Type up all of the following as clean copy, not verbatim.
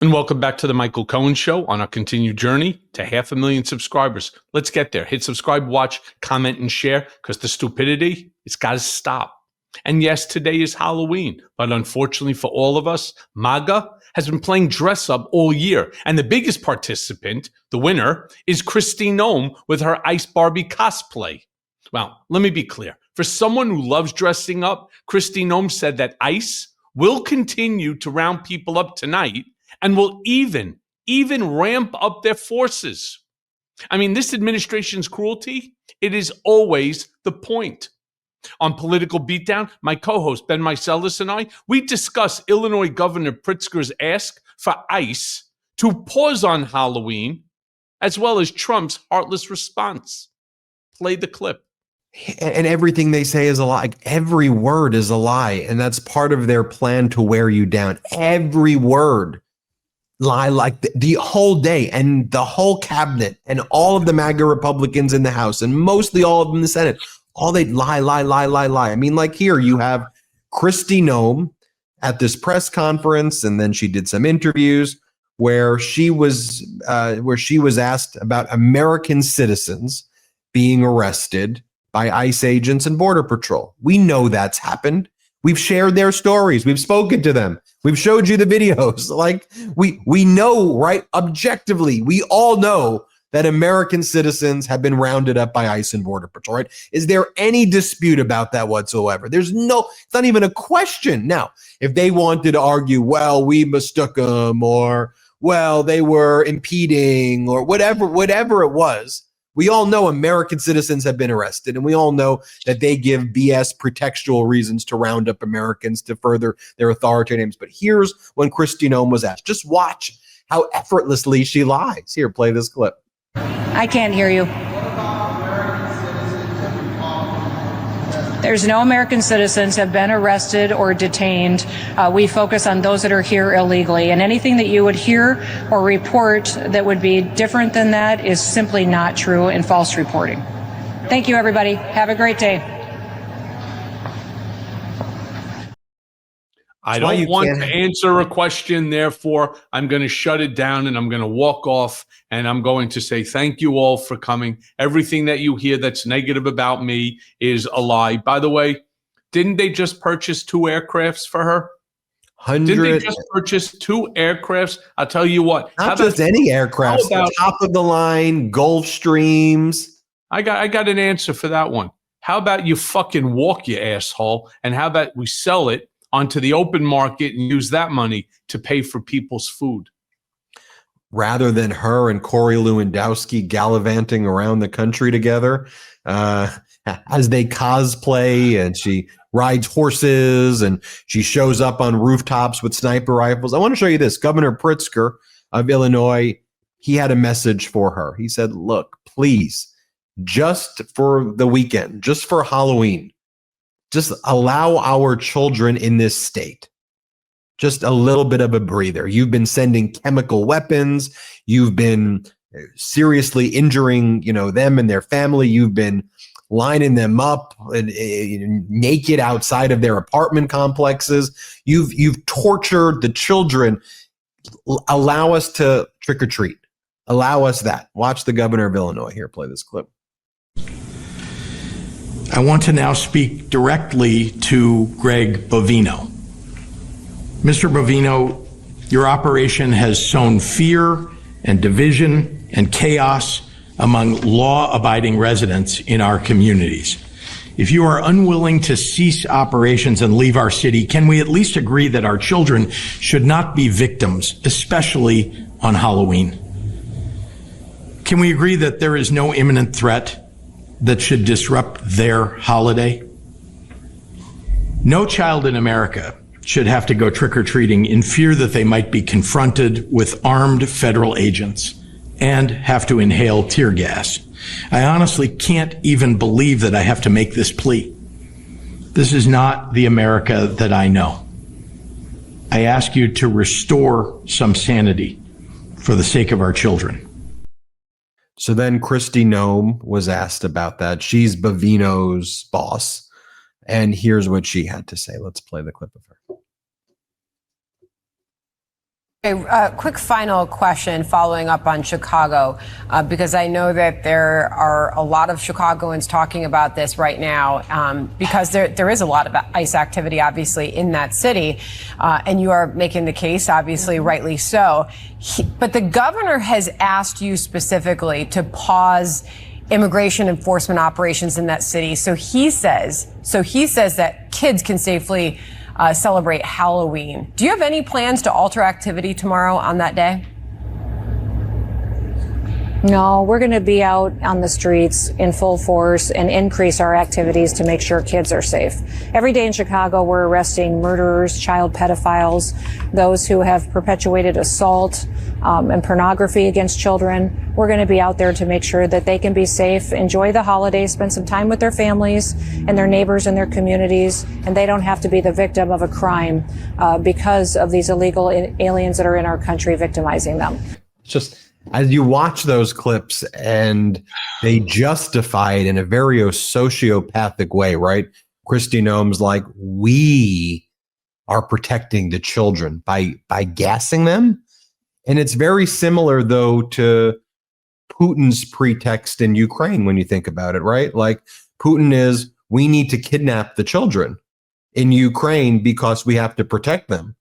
And welcome back to the Michael Cohen Show on our continued journey to 500,000 subscribers. Let's get there. Hit subscribe, watch, comment, and share because the stupidity, it's got to stop. And yes, today is Halloween, but unfortunately for all of us, MAGA has been playing dress up all year. And the biggest participant, the winner, is Kristi Noem with her Ice Barbie cosplay. Well, let me be clear. For someone who loves dressing up, Kristi Noem said that ICE will continue to round people up tonight and will even ramp up their forces. I mean, this administration's cruelty, it is always the point. On Political Beatdown, my co-host Ben Meiselas and I, we discuss Illinois Governor Pritzker's ask for ICE to pause on Halloween, as well as Trump's heartless response. Play the clip. And everything they say is a lie. Every word is a lie. And that's part of their plan to wear you down. Every word. Lie like the whole day, and the whole cabinet and all of the MAGA Republicans in the House and mostly all of them in the Senate. All they lie. I mean, like here you have Kristi Noem at this press conference, and then she did some interviews where she was asked about American citizens being arrested by ICE agents and Border Patrol. We know that's happened. We've shared their stories. We've spoken to them. We've showed you the videos. Like we know, right? Objectively, we all know that American citizens have been rounded up by ICE and Border Patrol, right? Is there any dispute about that whatsoever? It's not even a question. Now, if they wanted to argue, well, we mistook them, or, well, they were impeding, or whatever it was, we all know American citizens have been arrested, and we all know that they give BS pretextual reasons to round up Americans to further their authoritarian aims. But here's when Kristi Noem was asked. Just watch how effortlessly she lies. Here, play this clip. I can't hear you. There's no American citizens have been arrested or detained. We focus on those that are here illegally, and anything that you would hear or report that would be different than that is simply not true and false reporting. Thank you, everybody. Have a great day. I don't want to answer a question, therefore I'm going to shut it down and I'm going to walk off, and I'm going to say thank you all for coming. Everything that you hear that's negative about me is a lie. By the way, didn't they just purchase 2 aircrafts for her? Didn't they just purchase 2 aircrafts? I'll tell you what. Not just any aircrafts, top of the line, Gulfstreams. I got an answer for that one. How about you fucking walk, you asshole, and how about we sell it onto the open market and use that money to pay for people's food? Rather than her and Corey Lewandowski gallivanting around the country together as they cosplay, and she rides horses and she shows up on rooftops with sniper rifles. I want to show you this. Governor Pritzker of Illinois, he had a message for her. He said, look, please, just for the weekend, just for Halloween, just allow our children in this state just a little bit of a breather. You've been sending chemical weapons. You've been seriously injuring, them and their family. You've been lining them up naked outside of their apartment complexes. You've tortured the children. Allow us to trick or treat. Allow us that. Watch the governor of Illinois here. Play this clip. I want to now speak directly to Greg Bovino. Mr. Bovino, your operation has sown fear and division and chaos among law-abiding residents in our communities. If you are unwilling to cease operations and leave our city, can we at least agree that our children should not be victims, especially on Halloween? Can we agree that there is no imminent threat that should disrupt their holiday? No child in America should have to go trick-or-treating in fear that they might be confronted with armed federal agents and have to inhale tear gas. I honestly can't even believe that I have to make this plea. This is not the America that I know. I ask you to restore some sanity for the sake of our children. So then Kristi Noem was asked about that. She's Bovino's boss. And here's what she had to say. Let's play the clip of her. A quick final question following up on Chicago, because I know that there are a lot of Chicagoans talking about this right now, because there is a lot of ICE activity, obviously, in that city. And you are making the case, obviously, rightly so. But the governor has asked you specifically to pause immigration enforcement operations in that city. So he says that kids can safely celebrate Halloween. Do you have any plans to alter activity tomorrow on that day? No, we're going to be out on the streets in full force and increase our activities to make sure kids are safe. Every day in Chicago, we're arresting murderers, child pedophiles, those who have perpetuated assault and pornography against children. We're going to be out there to make sure that they can be safe, enjoy the holidays, spend some time with their families and their neighbors and their communities, and they don't have to be the victim of a crime because of these illegal aliens that are in our country victimizing them. Just as you watch those clips and they justify it in a very sociopathic way, right? Kristi Noem's like, we are protecting the children by gassing them. And it's very similar, though, to Putin's pretext in Ukraine when you think about it, right? Like Putin is, we need to kidnap the children in Ukraine because we have to protect them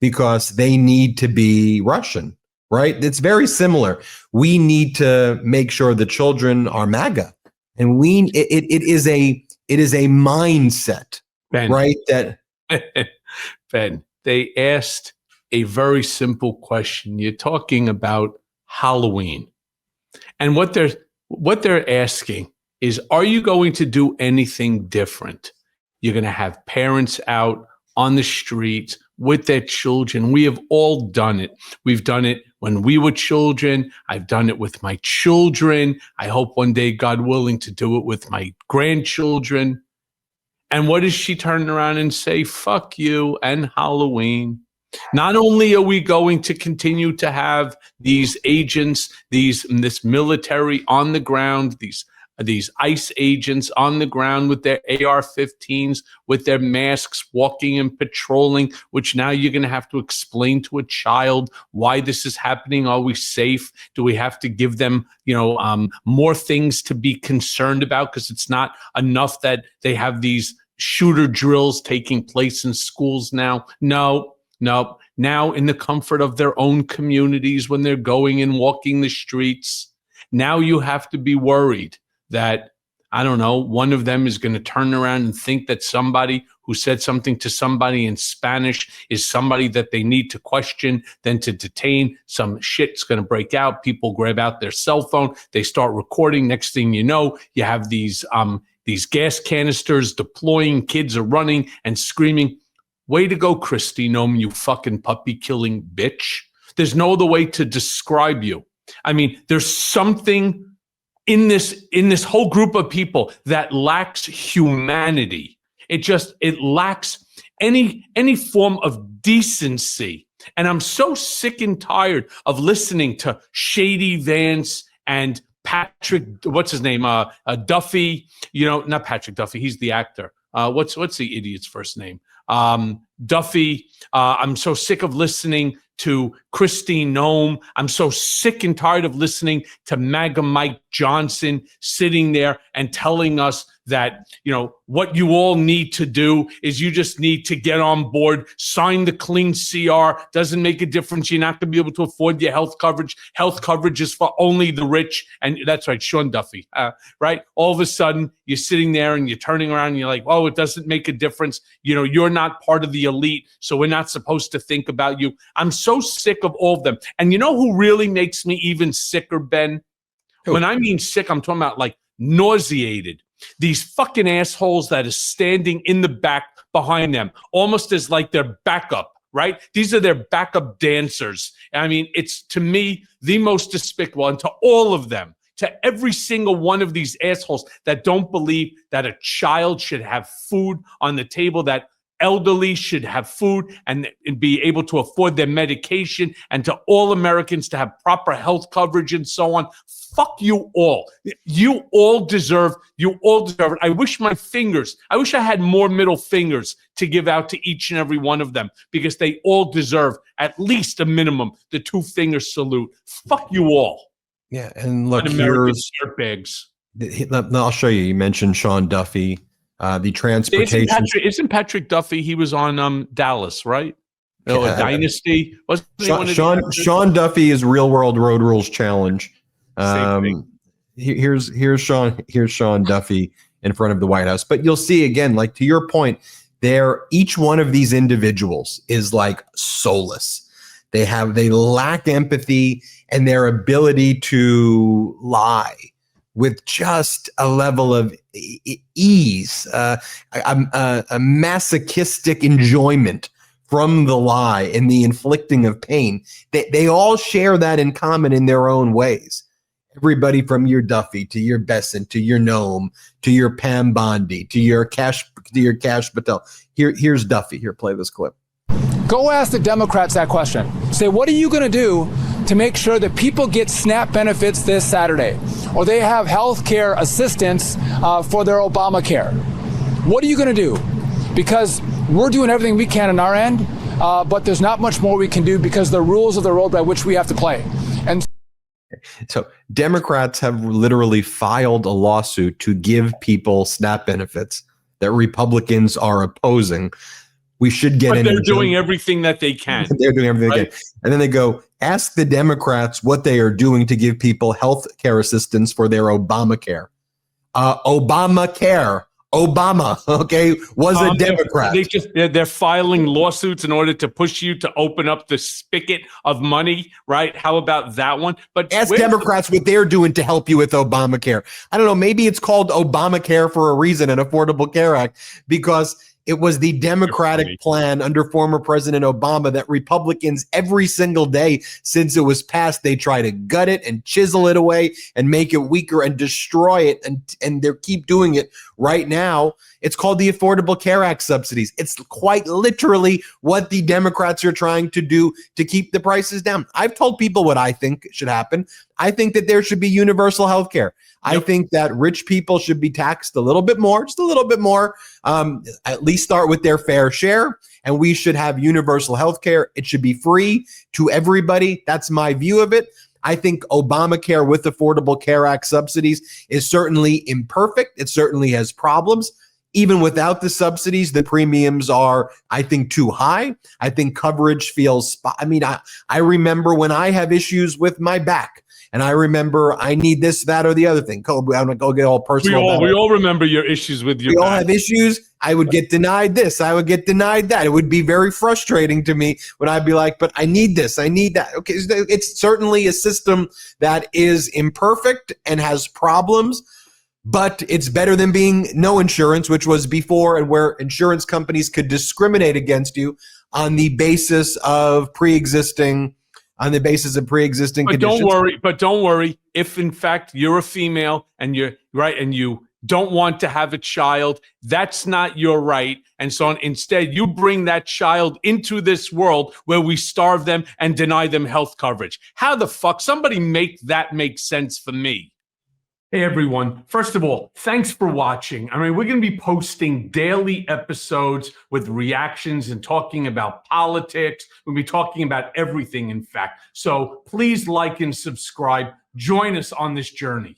because they need to be Russian. Right? It's very similar. We need to make sure the children are MAGA. And it is a mindset, Ben, right? That Ben, they asked a very simple question. You're talking about Halloween. And what they're asking is, are you going to do anything different? You're going to have parents out on the streets with their children. We have all done it. We've done it when we were children. I've done it with my children. I hope one day, God willing, to do it with my grandchildren. And what does she turn around and say? Fuck you and Halloween. Not only are we going to continue to have these agents, this military on the ground, these ICE agents on the ground with their AR-15s, with their masks, walking and patrolling, which now you're going to have to explain to a child why this is happening. Are we safe? Do we have to give them, more things to be concerned about? Because it's not enough that they have these shooter drills taking place in schools now. No. Now in the comfort of their own communities, when they're going and walking the streets, now you have to be worried that, I don't know, one of them is going to turn around and think that somebody who said something to somebody in Spanish is somebody that they need to question, then to detain. Some shit's going to break out. People grab out their cell phone. They start recording. Next thing you know, you have these gas canisters deploying. Kids are running and screaming. Way to go, Kristi Noem, you fucking puppy-killing bitch. There's no other way to describe you. I mean, there's something in this whole group of people that lacks humanity. It lacks any form of decency. And I'm so sick and tired of listening to Shady Vance and Patrick, what's his name? Duffy, not Patrick Duffy, he's the actor. What's the idiot's first name? Duffy. I'm so sick of listening to Kristi Noem. I'm so sick and tired of listening to MAGA Mike Johnson sitting there and telling us that, what you all need to do is you just need to get on board, sign the clean CR. Doesn't make a difference. You're not going to be able to afford your health coverage. Health coverage is for only the rich. And that's right, Sean Duffy, right? All of a sudden, you're sitting there and you're turning around and you're like, oh, it doesn't make a difference. You're not part of the elite, so we're not supposed to think about you. I'm so sick of all of them. And you know who really makes me even sicker, Ben? Who? When I mean sick, I'm talking about like nauseated. These fucking assholes that are standing in the back behind them, almost as like their backup, right? These are their backup dancers. I mean, it's, to me, the most despicable, and to all of them, to every single one of these assholes that don't believe that a child should have food on the table, that elderly should have food and be able to afford their medication, and to all Americans to have proper health coverage and so on. Fuck you all. You all deserve it. I wish I had more middle fingers to give out to each and every one of them, because they all deserve at least a minimum, the 2-finger salute. Fuck you all. Yeah, and look, Un-American dirtbags. I'll show you. You mentioned Sean Duffy, the transportation. Isn't Patrick Duffy? He was on Dallas, right? Dynasty. Wasn't Sean Duffy is Real World Road Rules Challenge. Here's Sean Duffy in front of the White House. But you'll see again, like to your point, each one of these individuals is like soulless. They lack empathy and their ability to lie with just a level of ease, a masochistic enjoyment from the lie and the inflicting of pain. They all share that in common in their own ways. Everybody from your Duffy to your Besant to your Noem to your Pam Bondi to your Cash Patel. Here's Duffy. Here, play this clip. Go ask the Democrats that question. Say, what are you going to do to make sure that people get SNAP benefits this Saturday, or they have health care assistance for their Obamacare? What are you going to do? Because we're doing everything we can on our end, but there's not much more we can do because the rules of the road by which we have to play. And so Democrats have literally filed a lawsuit to give people SNAP benefits that Republicans are opposing. We should get in. They're doing everything that they can. They're doing everything they can. And then they go, ask the Democrats what they are doing to give people health care assistance for their Obamacare. Obamacare. Obama, okay, was a Democrat. They're filing lawsuits in order to push you to open up the spigot of money, right? How about that one? But ask Democrats what they're doing to help you with Obamacare. I don't know, maybe it's called Obamacare for a reason, an Affordable Care Act, because it was the Democratic plan under former President Obama that Republicans every single day since it was passed, they try to gut it and chisel it away and make it weaker and destroy it. And they keep doing it right now. It's called the Affordable Care Act subsidies. It's quite literally what the Democrats are trying to do to keep the prices down. I've told people what I think should happen. I think that there should be universal health care. I think that rich people should be taxed a little bit more, just a little bit more, at least start with their fair share. And we should have universal health care. It should be free to everybody. That's my view of it. I think Obamacare with Affordable Care Act subsidies is certainly imperfect. It certainly has problems. Even without the subsidies, the premiums are, I think, too high. I think coverage feels, I remember when I have issues with my back, and I remember I need this, that, or the other thing. I'm going to go get all personal. We all remember your issues with your back. We all have issues. I would get denied this. I would get denied that. It would be very frustrating to me when I'd be like, but I need this. I need that. Okay, it's certainly a system that is imperfect and has problems, but it's better than being no insurance, which was before, and where insurance companies could discriminate against you on the basis of pre-existing conditions. But don't worry. If in fact you're a female and you're right and you don't want to have a child, that's not your right. And so instead you bring that child into this world where we starve them and deny them health coverage. How the fuck? Somebody make that make sense for me. Hey everyone, first of all, thanks for watching. We're going to be posting daily episodes with reactions and talking about politics. We'll be talking about everything, in fact. So please like and subscribe. Join us on this journey.